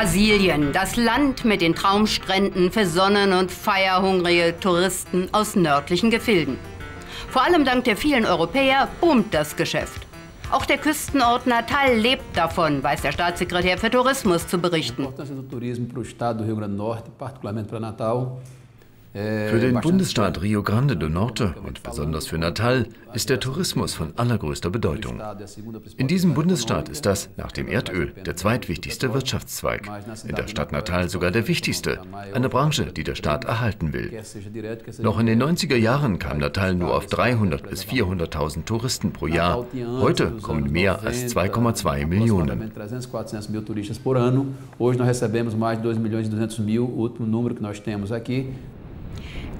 Brasilien, das Land mit den Traumstränden für sonnen- und feierhungrige Touristen aus nördlichen Gefilden. Vor allem dank der vielen Europäer boomt das Geschäft. Auch der Küstenort Natal lebt davon, weiß der Staatssekretär für Tourismus zu berichten. Für den Bundesstaat Rio Grande do Norte und besonders für Natal ist der Tourismus von allergrößter Bedeutung. In diesem Bundesstaat ist das, nach dem Erdöl, der zweitwichtigste Wirtschaftszweig. In der Stadt Natal sogar der wichtigste, eine Branche, die der Staat erhalten will. Noch in den 90er Jahren kam Natal nur auf 300.000 bis 400.000 Touristen pro Jahr. Heute kommen mehr als 2,2 Millionen.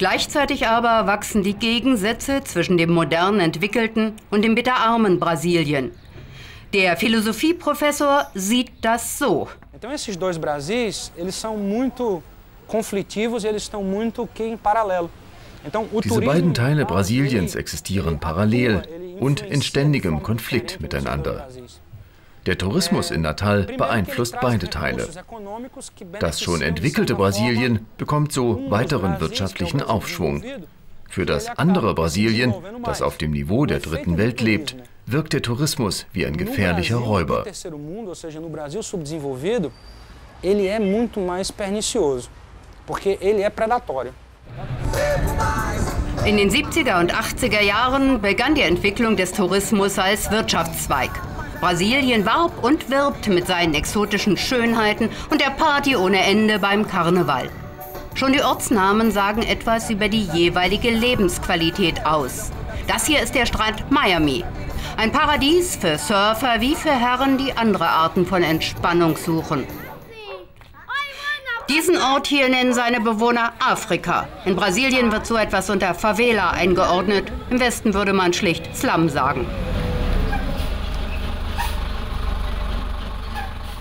Gleichzeitig aber wachsen die Gegensätze zwischen dem modern entwickelten und dem bitterarmen Brasilien. Der Philosophieprofessor sieht das so. Então esses dois Brasis, eles são muito conflitivos, eles estão muito que em paralelo. Diese beiden Teile Brasiliens existieren parallel und in ständigem Konflikt miteinander. Der Tourismus in Natal beeinflusst beide Teile. Das schon entwickelte Brasilien bekommt so weiteren wirtschaftlichen Aufschwung. Für das andere Brasilien, das auf dem Niveau der dritten Welt lebt, wirkt der Tourismus wie ein gefährlicher Räuber. In den 70er und 80er Jahren begann die Entwicklung des Tourismus als Wirtschaftszweig. Brasilien warb und wirbt mit seinen exotischen Schönheiten und der Party ohne Ende beim Karneval. Schon die Ortsnamen sagen etwas über die jeweilige Lebensqualität aus. Das hier ist der Strand Miami. Ein Paradies für Surfer wie für Herren, die andere Arten von Entspannung suchen. Diesen Ort hier nennen seine Bewohner Afrika. In Brasilien wird so etwas unter Favela eingeordnet. Im Westen würde man schlicht Slum sagen.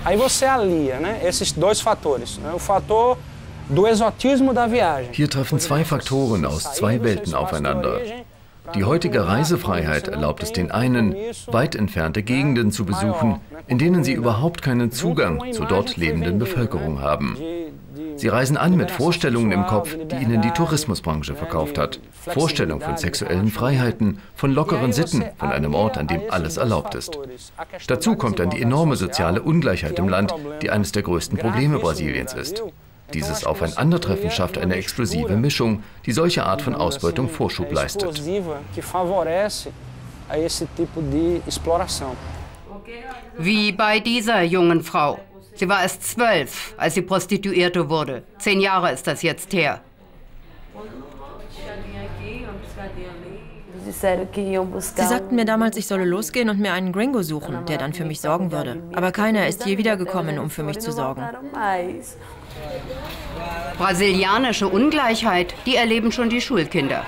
Aí você alia, esses dois fatores, o fator do exotismo da viagem. Hier treffen zwei Faktoren aus zwei Welten aufeinander. Die heutige Reisefreiheit erlaubt es den einen, weit entfernte Gegenden zu besuchen, in denen sie überhaupt keinen Zugang zur dort lebenden Bevölkerung haben. Sie reisen an mit Vorstellungen im Kopf, die ihnen die Tourismusbranche verkauft hat. Vorstellungen von sexuellen Freiheiten, von lockeren Sitten, von einem Ort, an dem alles erlaubt ist. Dazu kommt dann die enorme soziale Ungleichheit im Land, die eines der größten Probleme Brasiliens ist. Dieses Aufeinandertreffen schafft eine explosive Mischung, die solche Art von Ausbeutung Vorschub leistet. Wie bei dieser jungen Frau. Sie war erst 12, als sie Prostituierte wurde. 10 Jahre ist das jetzt her. Sie sagten mir damals, ich solle losgehen und mir einen Gringo suchen, der dann für mich sorgen würde. Aber keiner ist je wiedergekommen, um für mich zu sorgen. Brasilianische Ungleichheit, die erleben schon die Schulkinder.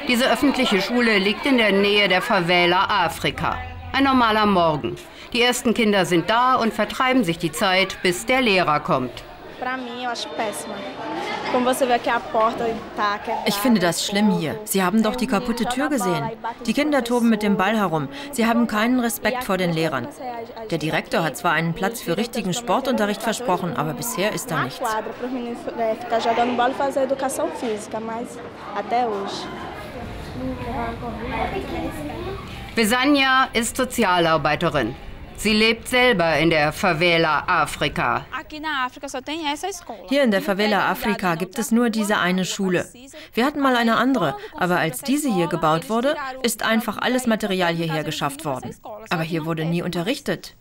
Diese öffentliche Schule liegt in der Nähe der Favela Afrika. Ein normaler Morgen. Die ersten Kinder sind da und vertreiben sich die Zeit, bis der Lehrer kommt. Ich finde das schlimm hier. Sie haben doch die kaputte Tür gesehen. Die Kinder toben mit dem Ball herum. Sie haben keinen Respekt vor den Lehrern. Der Direktor hat zwar einen Platz für richtigen Sportunterricht versprochen, aber bisher ist da nichts. Besania ist Sozialarbeiterin. Sie lebt selber in der Favela Afrika. Hier in der Favela Afrika gibt es nur diese eine Schule. Wir hatten mal eine andere, aber als diese hier gebaut wurde, ist einfach alles Material hierher geschafft worden. Aber hier wurde nie unterrichtet.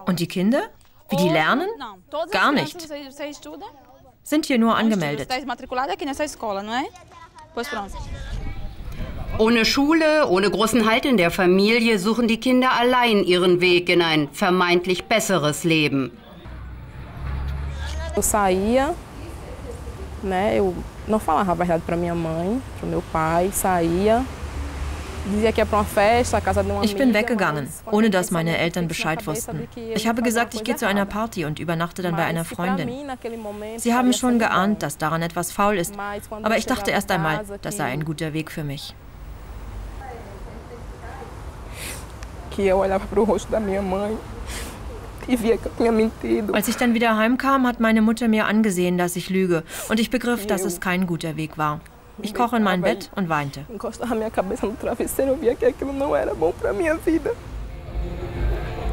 Und die Kinder? Wie die lernen? Gar nicht. Sind hier nur angemeldet. Ohne Schule, ohne großen Halt in der Familie suchen die Kinder allein ihren Weg in ein vermeintlich besseres Leben. Eu saía, eu não falava a verdade para minha mãe, para meu pai, saía. Ich bin weggegangen, ohne dass meine Eltern Bescheid wussten. Ich habe gesagt, ich gehe zu einer Party und übernachte dann bei einer Freundin. Sie haben schon geahnt, dass daran etwas faul ist, aber ich dachte erst einmal, das sei ein guter Weg für mich. Que eu olhava para o rosto da minha mãe Als ich dann wieder heimkam, hat meine Mutter mir angesehen, dass ich lüge. Und ich begriff, dass es kein guter Weg war. Ich kroch in mein Bett und weinte.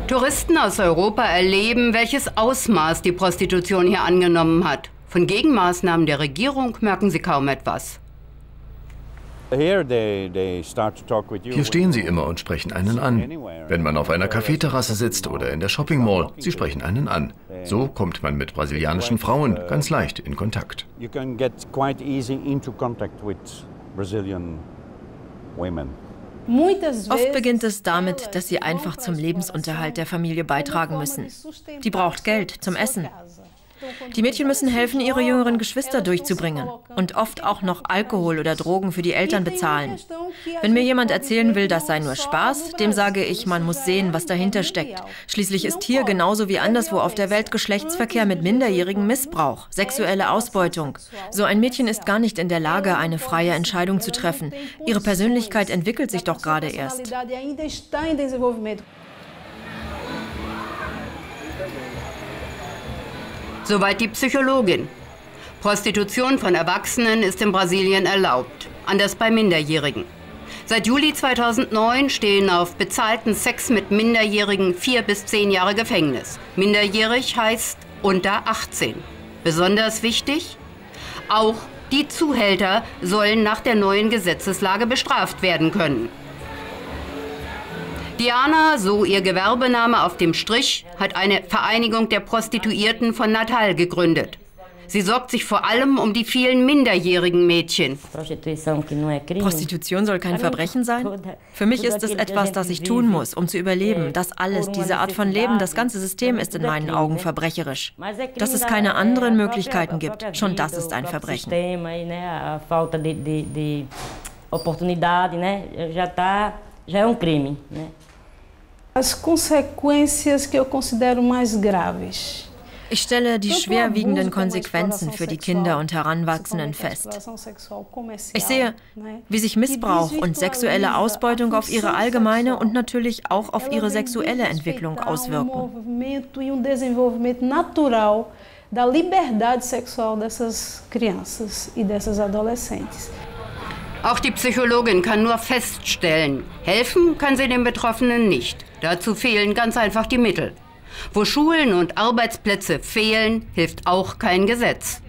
Touristen aus Europa erleben, welches Ausmaß die Prostitution hier angenommen hat. Von Gegenmaßnahmen der Regierung merken sie kaum etwas. Hier stehen sie immer und sprechen einen an. Wenn man auf einer Kaffeeterrasse sitzt oder in der Shopping Mall, sie sprechen einen an. So kommt man mit brasilianischen Frauen ganz leicht in Kontakt. Oft beginnt es damit, dass sie einfach zum Lebensunterhalt der Familie beitragen müssen. Die braucht Geld zum Essen. Die Mädchen müssen helfen, ihre jüngeren Geschwister durchzubringen und oft auch noch Alkohol oder Drogen für die Eltern bezahlen. Wenn mir jemand erzählen will, das sei nur Spaß, dem sage ich, man muss sehen, was dahinter steckt. Schließlich ist hier genauso wie anderswo auf der Welt Geschlechtsverkehr mit Minderjährigen Missbrauch, sexuelle Ausbeutung. So ein Mädchen ist gar nicht in der Lage, eine freie Entscheidung zu treffen. Ihre Persönlichkeit entwickelt sich doch gerade erst. Soweit die Psychologin. Prostitution von Erwachsenen ist in Brasilien erlaubt, anders bei Minderjährigen. Seit Juli 2009 stehen auf bezahlten Sex mit Minderjährigen 4 bis 10 Jahre Gefängnis. Minderjährig heißt unter 18. Besonders wichtig? Auch die Zuhälter sollen nach der neuen Gesetzeslage bestraft werden können. Diana, so ihr Gewerbename auf dem Strich, hat eine Vereinigung der Prostituierten von Natal gegründet. Sie sorgt sich vor allem um die vielen minderjährigen Mädchen. Prostitution soll kein Verbrechen sein? Für mich ist es etwas, das ich tun muss, um zu überleben. Das alles, diese Art von Leben, das ganze System ist in meinen Augen verbrecherisch. Dass es keine anderen Möglichkeiten gibt, schon das ist ein Verbrechen. Ich stelle die schwerwiegenden Konsequenzen für die Kinder und Heranwachsenden fest. Ich sehe, wie sich Missbrauch und sexuelle Ausbeutung auf ihre allgemeine und natürlich auch auf ihre sexuelle Entwicklung auswirken. Auch die Psychologin kann nur feststellen, helfen kann sie den Betroffenen nicht. Dazu fehlen ganz einfach die Mittel. Wo Schulen und Arbeitsplätze fehlen, hilft auch kein Gesetz.